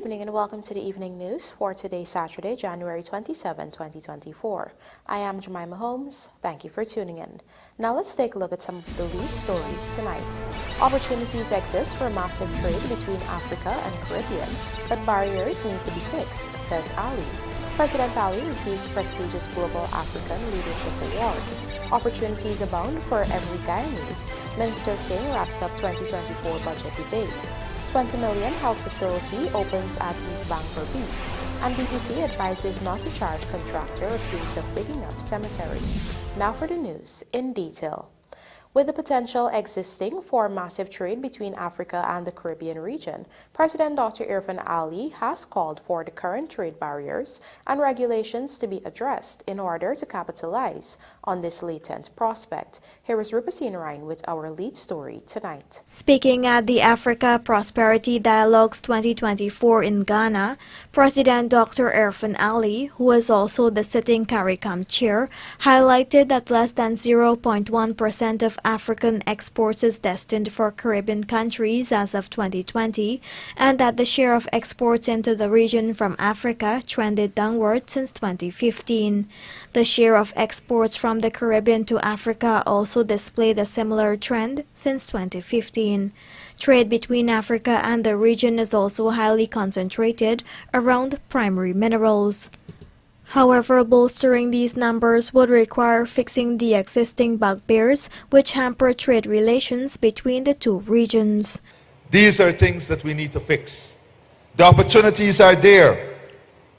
evening and welcome to the evening news for today, Saturday, January 27, 2024. I am Jemima Holmes. Thank you for tuning in. Now let's take a look at some of the lead stories tonight. Opportunities exist for massive trade between Africa and Caribbean, but barriers need to be fixed, says Ali. President Ali receives prestigious Global African Leadership Award. Opportunities abound for every Guyanese. Minister Singh wraps up 2024 budget debate. 20 million health facility opens at East Bank BERBICE, and DPP advises not to charge contractor accused of digging up cemetery. Now for the news in detail. With the potential existing for massive trade between Africa and the Caribbean region, President Dr. Irfan Ali has called for the current trade barriers and regulations to be addressed in order to capitalize on this latent prospect. Here is Rupasine Ryan with our lead story tonight. Speaking at the Africa Prosperity Dialogues 2024 in Ghana, President Dr. Irfan Ali, who is also the sitting CARICOM chair, highlighted that less than 0.1% of African exports is destined for Caribbean countries as of 2020, and that the share of exports into the region from Africa trended downward since 2015. The share of exports from the Caribbean to Africa also displayed a similar trend since 2015. Trade between Africa and the region is also highly concentrated around primary minerals. However, bolstering these numbers would require fixing the existing bugbears which hamper trade relations between the two regions. These are things that we need to fix. The opportunities are there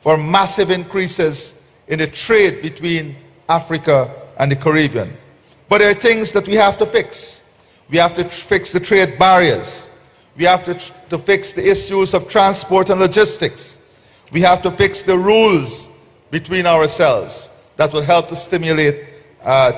for massive increases in the trade between Africa and the Caribbean. But there are things that we have to fix. We have to fix the trade barriers. We have to fix the issues of transport and logistics. We have to fix the rules between ourselves that will help to stimulate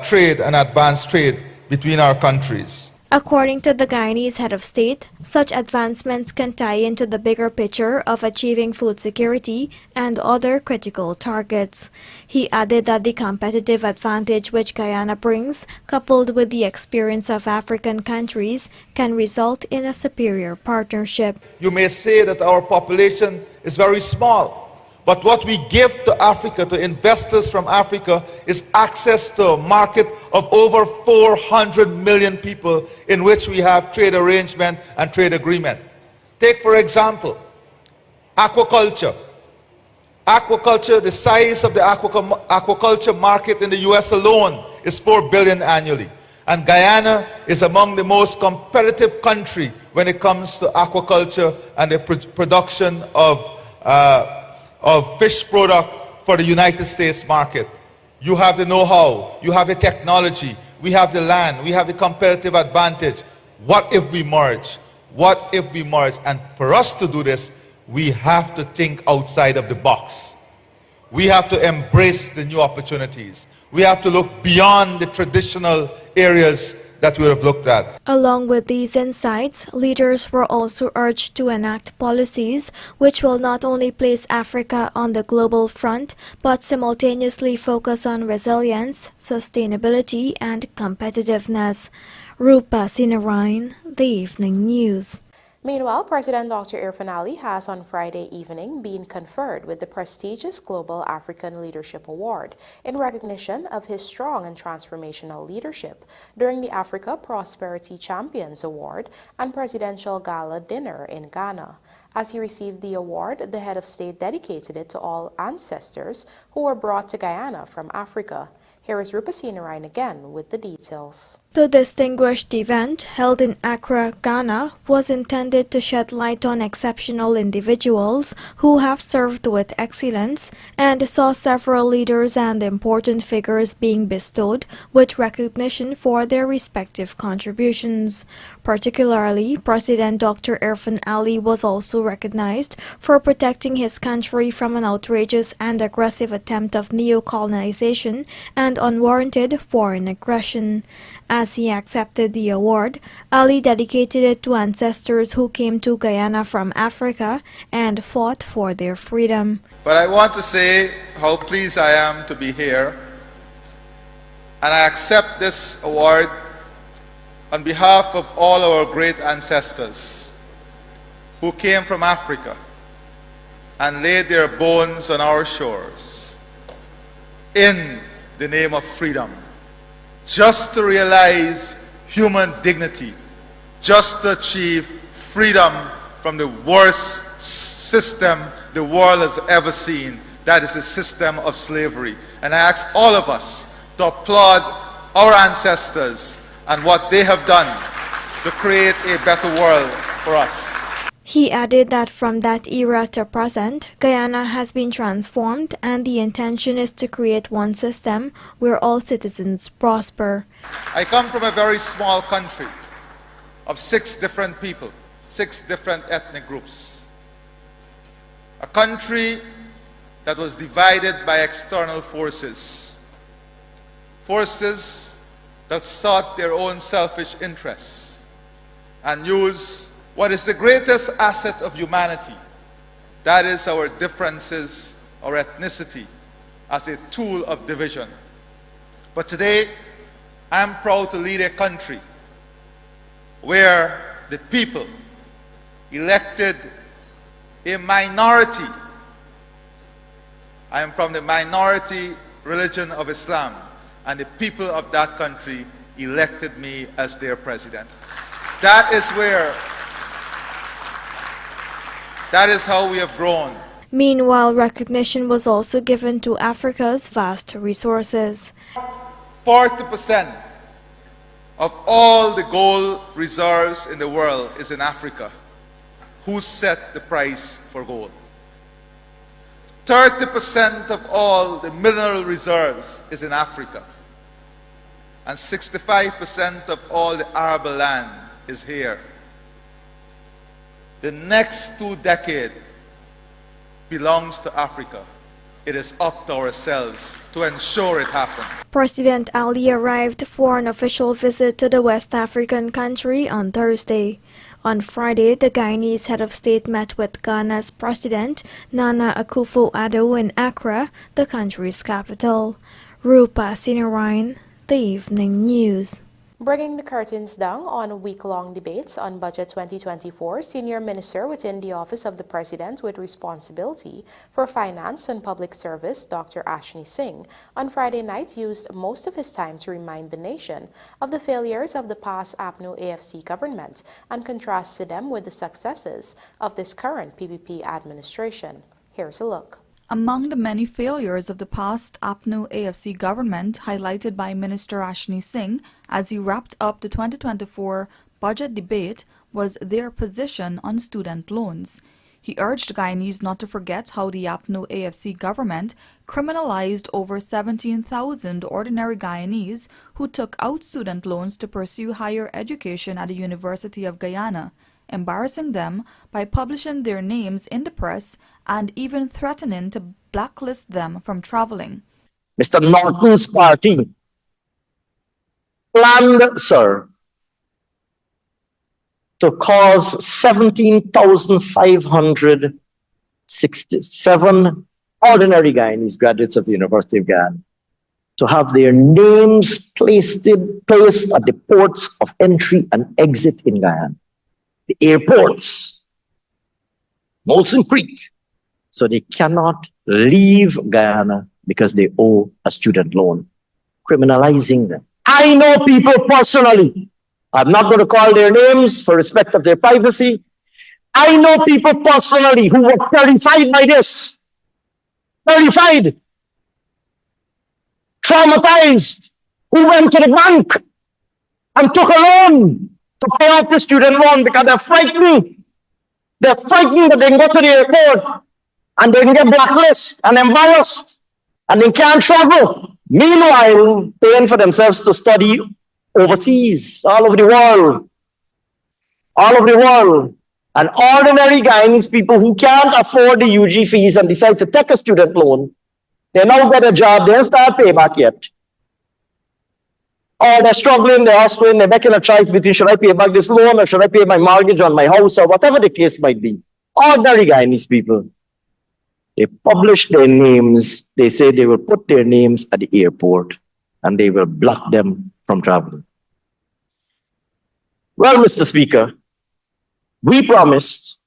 trade and advance trade between our countries. According to the Guyanese head of state, such advancements can tie into the bigger picture of achieving food security and other critical targets. He added that the competitive advantage which Guyana brings, coupled with the experience of African countries, can result in a superior partnership. You may say that our population is very small, but what we give to Africa, to investors from Africa, is access to a market of over 400 million people in which we have trade arrangement and trade agreement. Take, for example, aquaculture. Aquaculture, the size of the aquaculture market in the US alone is $4 billion annually. And Guyana is among the most competitive country when it comes to aquaculture and the production of fish product for the United States market. You have the know-how, you have the technology, we have the land, we have the competitive advantage. What if we merge? What if we merge? And for us to do this, we have to think outside of the box. We have to embrace the new opportunities. We have to look beyond the traditional areas that we have looked at. Along with these insights, leaders were also urged to enact policies which will not only place Africa on the global front, but simultaneously focus on resilience, sustainability, and competitiveness. Rupasine Ryan, The Evening News. Meanwhile, President Dr. Irfan Ali has on Friday evening been conferred with the prestigious Global African Leadership Award in recognition of his strong and transformational leadership during the Africa Prosperity Champions Award and Presidential Gala Dinner in Ghana. As he received the award, the head of state dedicated it to all ancestors who were brought to Guyana from Africa. Here is Rupasine Ryan again with the details. The distinguished event, held in Accra, Ghana, was intended to shed light on exceptional individuals who have served with excellence and saw several leaders and important figures being bestowed with recognition for their respective contributions. Particularly, President Dr. Irfan Ali was also recognized for protecting his country from an outrageous and aggressive attempt of neo-colonization and unwarranted foreign aggression. As he accepted the award, Ali dedicated it to ancestors who came to Guyana from Africa and fought for their freedom. But I want to say how pleased I am to be here, and I accept this award on behalf of all our great ancestors who came from Africa and laid their bones on our shores in the name of freedom, just to realize human dignity, just to achieve freedom from the worst system the world has ever seen, that is the system of slavery. And I ask all of us to applaud our ancestors and what they have done to create a better world for us. He added that from that era to present, Guyana has been transformed and the intention is to create one system where all citizens prosper. I come from a very small country of 6 different people, 6 different ethnic groups. A country that was divided by external forces. Forces that sought their own selfish interests and used what is the greatest asset of humanity, that is our differences, our ethnicity, as a tool of division. But today, I am proud to lead a country where the people elected a minority. I am from the minority religion of Islam, and the people of that country elected me as their president. That is how we have grown. Meanwhile, recognition was also given to Africa's vast resources. 40% of all the gold reserves in the world is in Africa. Who set the price for gold? 30% of all the mineral reserves is in Africa. And 65% of all the arable land is here. The next 2 decades belongs to Africa. It is up to ourselves to ensure it happens. President Ali arrived for an official visit to the West African country on Thursday. On Friday, the Guyanese head of state met with Ghana's President Nana Akufo-Addo in Accra, the country's capital. Rupa Sinarayan, The Evening News. Bringing the curtains down on week-long debates on Budget 2024, Senior Minister within the Office of the President with responsibility for Finance and Public Service, Dr. SINGH, on Friday night used most of his time to remind the nation of the failures of the past APNU AFC government and contrasted them with the successes of this current PPP administration. Here's a look. Among the many failures of the past APNU AFC government highlighted by Minister SINGH as he wrapped up the 2024 budget debate was their position on student loans. He urged Guyanese not to forget how the APNU AFC government criminalized over 17,000 ordinary Guyanese who took out student loans to pursue higher education at the University of Guyana, embarrassing them by publishing their names in the press and even threatening to blacklist them from traveling. Mr. Norton's party planned, sir, to cause 17,567 ordinary Guyanese graduates of the University of Guyana to have their names placed at the ports of entry and exit in Guyana, the airports, Molson Creek, so they cannot leave Guyana because they owe a student loan, criminalizing them. I know people personally. I'm not going to call their names for respect of their privacy. I know people personally who were terrified by this. Terrified. Traumatized. Who went to the bank and took a loan to pay off the student loan because they're frightened. They're frightened that they can go to the airport and they can get blacklisted and embarrassed and they can't travel. Meanwhile, paying for themselves to study overseas, all over the world. All over the world. And ordinary Guyanese people who can't afford the UG fees and decide to take a student loan, they now get a job, they don't start payback yet. Or they're struggling, they're hustling, they're making a choice between should I pay back this loan or should I pay my mortgage on my house or whatever the case might be. Ordinary Guyanese people. They publish their names, they say they will put their names at the airport and they will block them from traveling. Well, Mr. Speaker, we promised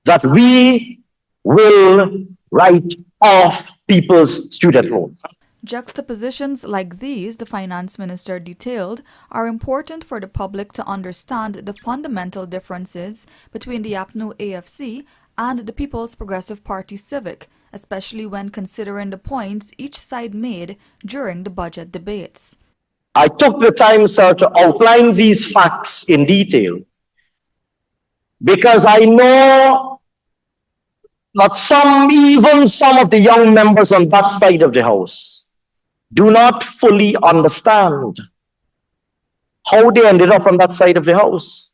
that we will write off people's student loans. Juxtapositions like these, the finance minister detailed, are important for the public to understand the fundamental differences between the APNU AFC and the People's Progressive Party Civic, especially when considering the points each side made during the budget debates. I took the time, sir, to outline these facts in detail because I know that even some of the young members on that side of the House do not fully understand how they ended up on that side of the House.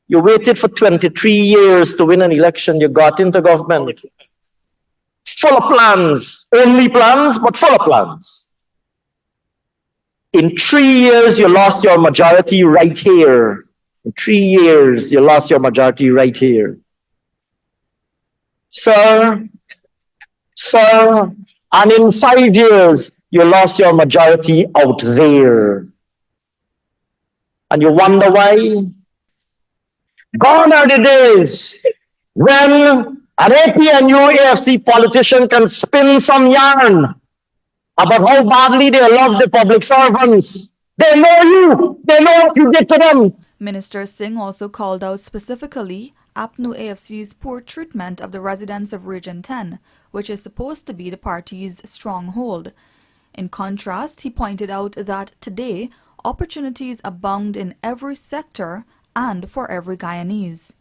You waited for 23 years to win an election. You got into government full of plans, only plans, but full of plans. In 3 years, you lost your majority right here. In 3 years, you lost your majority right here. Sir, and in 5 years, you lost your majority out there. And you wonder why? Gone are the days when an APNU AFC politician can spin some yarn about how badly they love the public servants. They know you. They know what you did to them. Minister Singh also called out specifically APNU AFC's poor treatment of the residents of Region 10, which is supposed to be the party's stronghold. In contrast, he pointed out that today, opportunities abound in every sector and for every Guyanese.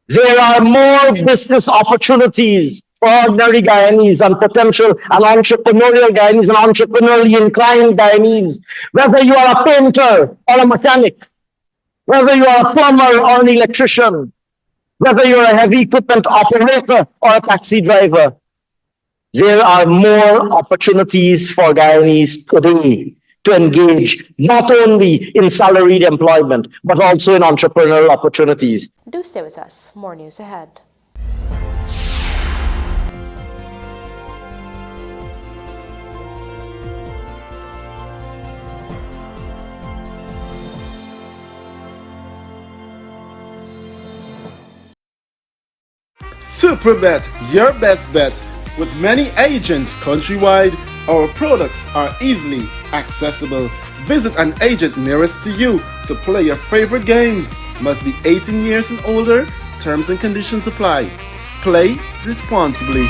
There are more business opportunities for ordinary Guyanese and potential and entrepreneurial Guyanese and entrepreneurially inclined Guyanese. Whether you are a painter or a mechanic, whether you are a plumber or an electrician, whether you are a heavy equipment operator or a taxi driver, there are more opportunities for Guyanese today to engage not only in salaried employment, but also in entrepreneurial opportunities. Do stay with us. More news ahead. Superbet, your best bet. With many agents countrywide, our products are easily accessible. Visit an agent nearest to you to play your favorite games. Must be 18 years and older. Terms and conditions apply. Play responsibly.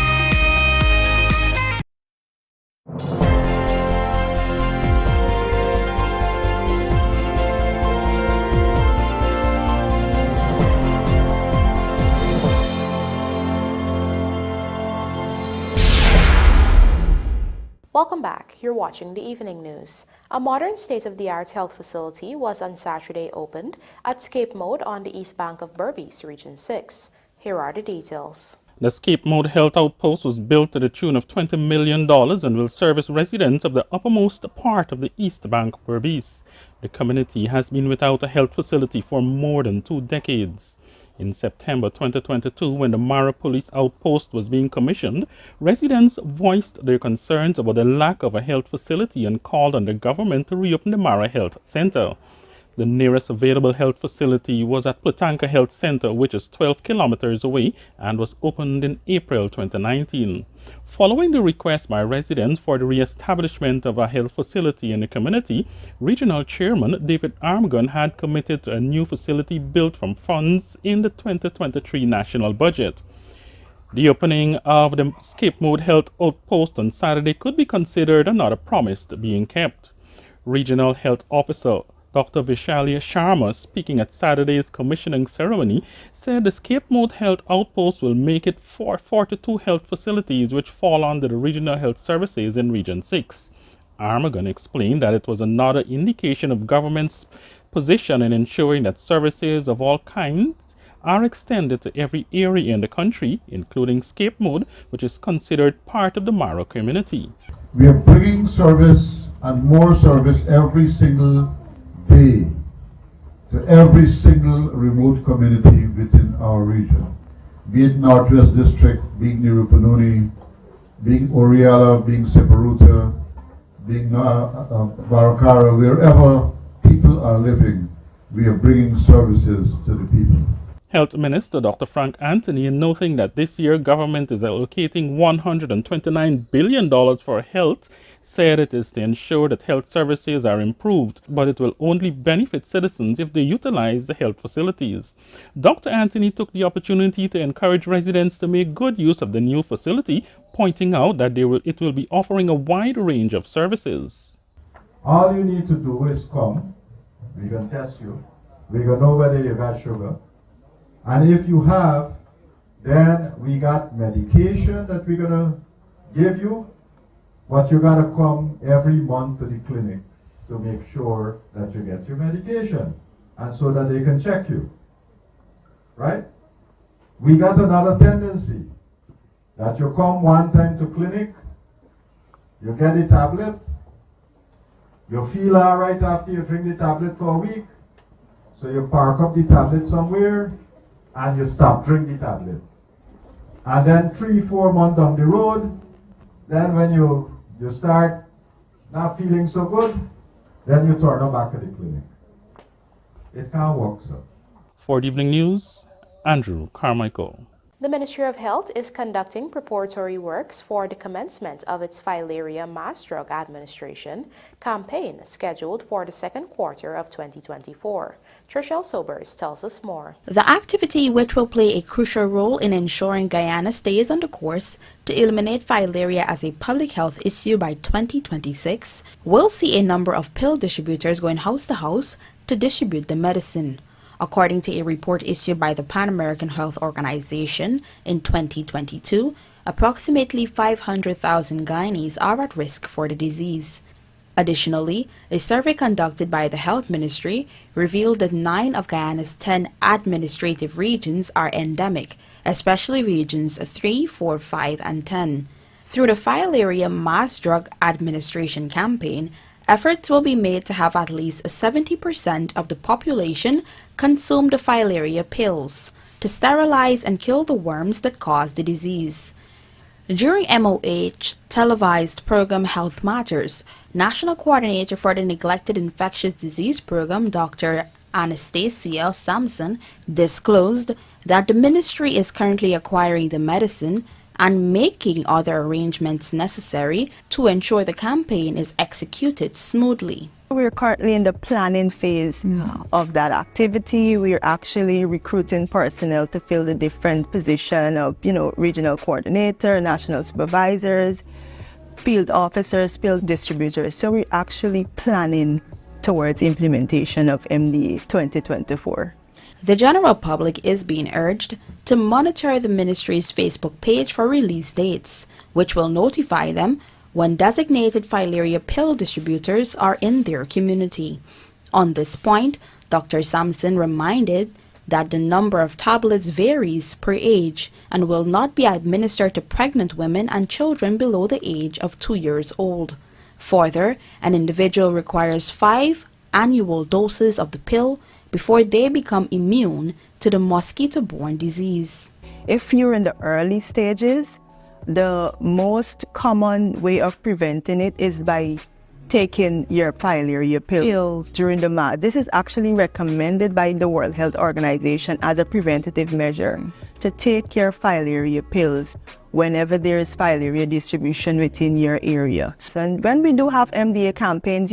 Welcome back. You're watching the evening news. A modern state-of-the-art health facility was on Saturday opened at Scape Mode on the east bank of BERBICE, Region 6. Here are the details. The Scape Mode Health Outpost was built to the tune of $20 million and will service residents of the uppermost part of the east bank of BERBICE. The community has been without a health facility for more than 2 decades. In September 2022, when the Mara Police Outpost was being commissioned, residents voiced their concerns about the lack of a health facility and called on the government to reopen the Mara Health Center. The nearest available health facility was at Platanka Health Center, which is 12 kilometers away and was opened in April 2019. Following the request by residents for the re-establishment of a health facility in the community, Regional Chairman David Armgon had committed to a new facility built from funds in the 2023 national budget. The opening of the Scape Mode Health Outpost on Saturday could be considered another promise being kept. Regional Health Officer Dr. Vishalia Sharma, speaking at Saturday's commissioning ceremony, said the Scape Mode Health Outpost will make it for 42 health facilities which fall under the Regional Health Services in Region 6. Armagon explained that it was another indication of government's position in ensuring that services of all kinds are extended to every area in the country, including Scape Mode, which is considered part of the Mara community. We are bringing service and more service every single day to every single remote community within our region, be it Northwest District, being Nirupanuni, being Oriala, being Separuta, being Barakara, wherever people are living, we are bringing services to the people. Health Minister Dr. Frank Anthony, in noting that this year government is allocating $129 billion for health, said it is to ensure that health services are improved, but it will only benefit citizens if they utilize the health facilities. Dr. Anthony took the opportunity to encourage residents to make good use of the new facility, pointing out that it will be offering a wide range of services. All you need to do is come, we can test you, we can know whether you got sugar, and if you have, then we got medication that we're gonna give you, but you gotta come every month to the clinic to make sure that you get your medication, and so that they can check you, right? We got another tendency, that you come one time to clinic, you get the tablet, you feel all right after you drink the tablet for a week, so you park up the tablet somewhere, and you stop drinking the tablet. And then 3-4 months down the road, then when you start not feeling so good, then you turn them back to the clinic. It can't work, sir. For the Evening News, Andrew Carmichael. The Ministry of Health is conducting preparatory works for the commencement of its Filaria Mass Drug Administration campaign scheduled for the second quarter of 2024. Trishelle Sobers tells us more. The activity, which will play a crucial role in ensuring Guyana stays on the course to eliminate filaria as a public health issue by 2026, will see a number of pill distributors going house to house to distribute the medicine. According to a report issued by the Pan American Health Organization in 2022, approximately 500,000 Guyanese are at risk for the disease. Additionally, a survey conducted by the Health Ministry revealed that 9 of Guyana's 10 administrative regions are endemic, especially regions 3, 4, 5, and 10. Through the Filaria Mass Drug Administration campaign, efforts will be made to have at least 70% of the population consume the filaria pills to sterilize and kill the worms that cause the disease. During MOH televised program Health Matters, National Coordinator for the Neglected Infectious Disease Program, Dr. Anastasia Sampson, disclosed that the ministry is currently acquiring the medicine and making other arrangements necessary to ensure the campaign is executed smoothly. We're currently in the planning phase of that activity. We're actually recruiting personnel to fill the different position of, regional coordinator, national supervisors, field officers, field distributors. So we're actually planning towards implementation of MDA 2024. The general public is being urged to monitor the ministry's Facebook page for release dates, which will notify them when designated filaria pill distributors are in their community. On this point, Dr. Sampson reminded that the number of tablets varies per age and will not be administered to pregnant women and children below the age of 2 years old. Further, an individual requires 5 annual doses of the pill before they become immune to the mosquito-borne disease. If you're in the early stages, the most common way of preventing it is by taking your filaria pills during the month. This is actually recommended by the World Health Organization as a preventative measure to take your filaria pills whenever there is filaria distribution within your area. And when we do have MDA campaigns,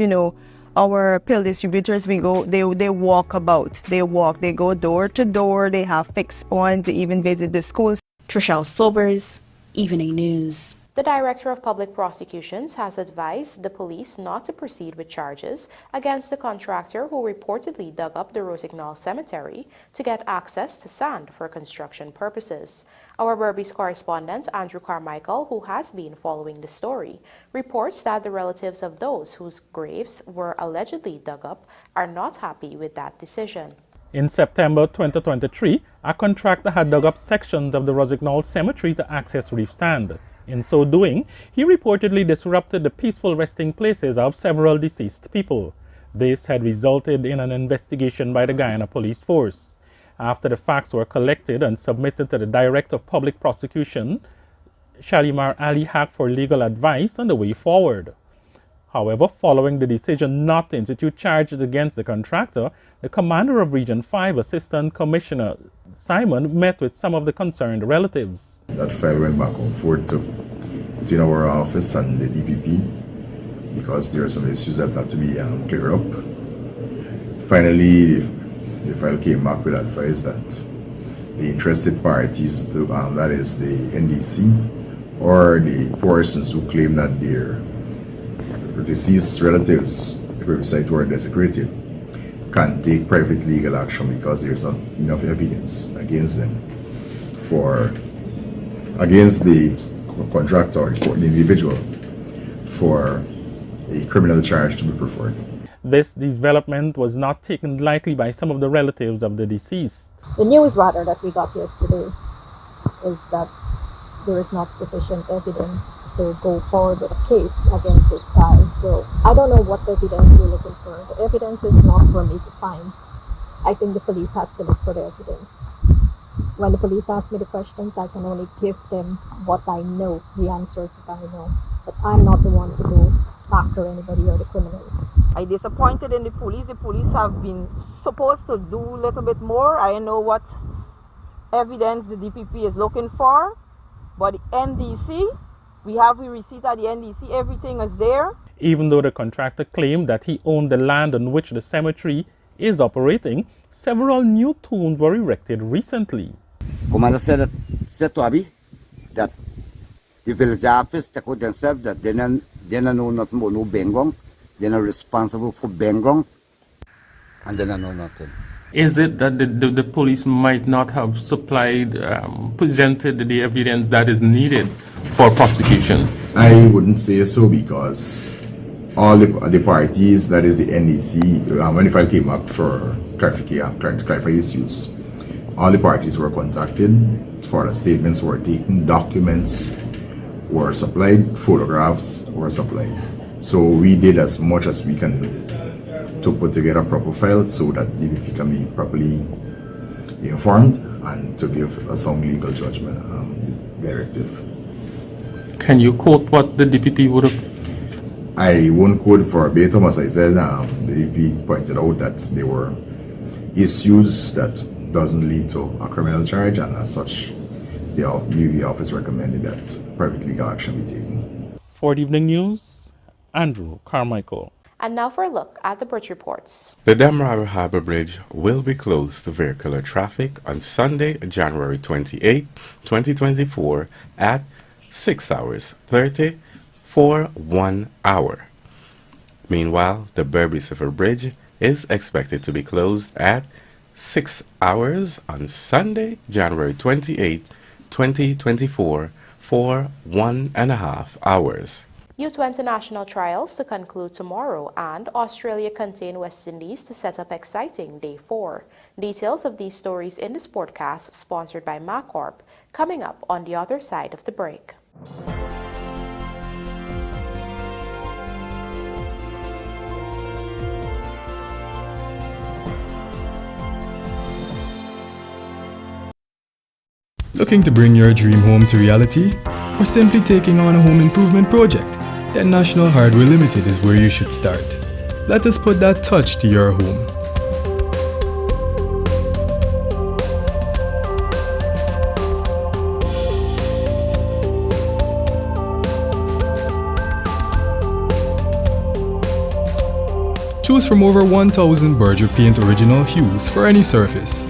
our pill distributors, they walk about. They go door to door, they have fixed points, they even visit the schools. Trishelle Sobers, Evening News. The Director of Public Prosecutions has advised the police not to proceed with charges against the contractor who reportedly dug up the Rosal Cemetery to get access to sand for construction purposes. Our BERBICE correspondent, Andrew Carmichael, who has been following the story, reports that the relatives of those whose graves were allegedly dug up are not happy with that decision. In September 2023, a contractor had dug up sections of the Rosal Cemetery to access reef sand. In so doing, he reportedly disrupted the peaceful resting places of several deceased people. This had resulted in an investigation by the Guyana Police Force. After the facts were collected and submitted to the Director of Public Prosecution, Shalimar Ali Haq, for legal advice on the way forward. However, following the decision not to institute charges against the contractor, the commander of Region 5, Assistant Commissioner Simon, met with some of the concerned relatives. That file went back and forth between our office and the DPP because there are some issues that had to be cleared up. Finally, the file came back with advice that the interested parties, that is the NDC, or the persons who claim that their deceased relatives, the website were desecrated, can take private legal action because there's not enough evidence against them against the contractor or the individual for a criminal charge to be preferred. This development was not taken lightly by some of the relatives of the deceased. The news rather that we got yesterday is that there is not sufficient evidence to go forward with a case against this guy. So I don't know what evidence you're looking for. The evidence is not for me to find. I think the police has to look for the evidence. When the police ask me the questions, I can only give them what I know, the answers that I know. But I'm not the one to go after anybody or the criminals. I'm disappointed in the police. The police have been supposed to do a little bit more. I know what evidence the DPP is looking for, but the NDC, we have a receipt at the NDC, everything is there. Even though the contractor claimed that he owned the land on which the cemetery is operating, several new tombs were erected recently. Commander said to Abby that the village office take out themselves that they don't know nothing about no Bengong. They're not responsible for Bengong, and they don't know nothing. Is it that the police might not have presented the evidence that is needed for prosecution? I wouldn't say so because all the parties, that is the NDC, when the file came up for clarify issues, all the parties were contacted, further statements were taken, documents were supplied, photographs were supplied. So we did as much as we can do to put together proper files so that DPP can be properly informed and to give a sound legal judgment directive. Can you quote what the DPP would have? I won't quote verbatim. As I said, the DPP pointed out that there were issues that doesn't lead to a criminal charge, and as such, the office recommended that private legal action be taken. For the evening news, Andrew Carmichael. And now for a look at the bridge reports. The Demerara Harbour Bridge will be closed to vehicular traffic on Sunday, January 28, 2024 at 6:30 for 1 hour. Meanwhile, the BERBICE Bridge is expected to be closed at 6 hours on Sunday, January 28, 2024 for 1.5 hours. U20 national trials to conclude tomorrow, and Australia contain West Indies to set up exciting Day 4. Details of these stories in this podcast, sponsored by MacCorp, coming up on the other side of the break. Looking to bring your dream home to reality? Or simply taking on a home improvement project? Then National Hardware Limited is where you should start. Let us put that touch to your home. Choose from over 1,000 Berger Paint original hues for any surface.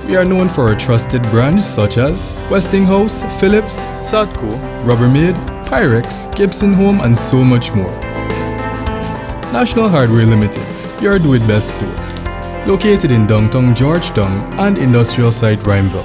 We are known for our trusted brands such as Westinghouse, Philips, Sadco, Rubbermaid, Pyrex, Gibson Home, and so much more. National Hardware Limited, your do-it-best store. Located in downtown Georgetown and industrial site Rhymeville.